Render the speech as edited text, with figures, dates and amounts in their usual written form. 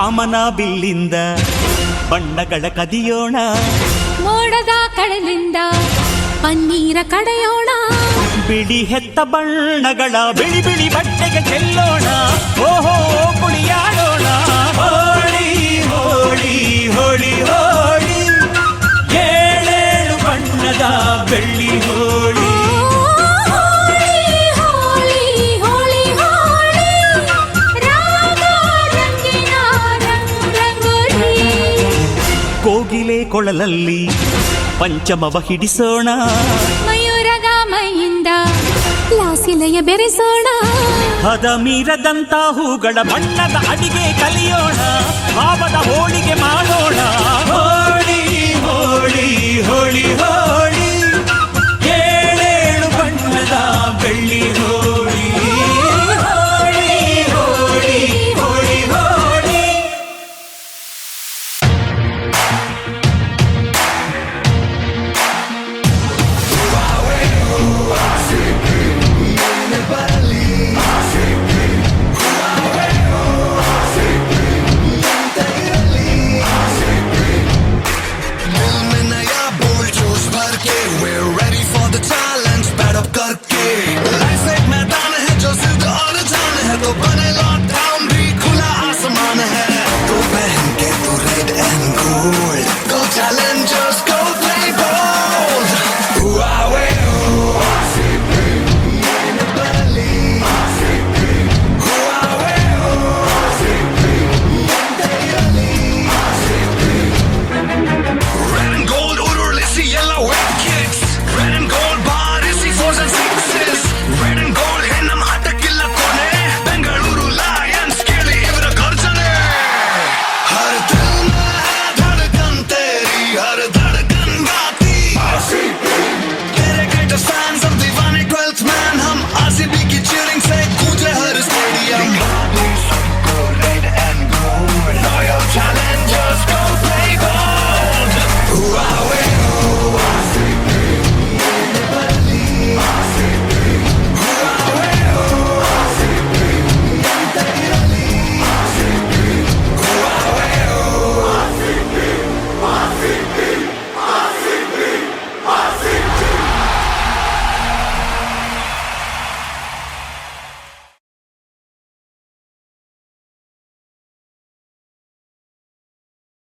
ಕಾಮನ ಬಿಲ್ಲಿಂದ ಬಣ್ಣಗಳ ಕದಿಯೋಣ, ಮೋಡದ ಕಡಲಿಂದ ಪನ್ನೀರ ಕಡೆಯೋಣ, ಬಿಳಿ ಹೆತ್ತ ಬಣ್ಣಗಳ ಬಿಳಿ ಬಿಳಿ ಬಟ್ಟೆಗೆ ಚೆಲ್ಲೋಣ, ಓಹೋ ಕುಣಿಯಾಡೋಣ. ಹೋಳಿ ಹೋಳಿ ಹೋಳಿ ಹೋಳಿ, ಏಳೇಳು ಬಣ್ಣದ ಬೆಳ್ಳಿ ಹೋಳಿ. ಕೋಗಿಲೆ ಕೊಳಲಲ್ಲಿ ಪಂಚಮವ ಹಿಡಿಸೋಣ, ಮಯೂರದ ಮೈಯಿಂದ ಲಾಸಿಲೆಯ ಬೆರೆಸೋಣ, ಹದ ಮೀರದಂತ ಹೂಗಳ ಬಣ್ಣದ ಅಡಿಗೆ ಕಲಿಯೋಣ, ಭಾವದ ಹೋಳಿಗೆ ಮಾಡೋಣ. ಹೋಳಿ ಹೋಳಿ ಹೋಳಿ ಹೋಳಿ.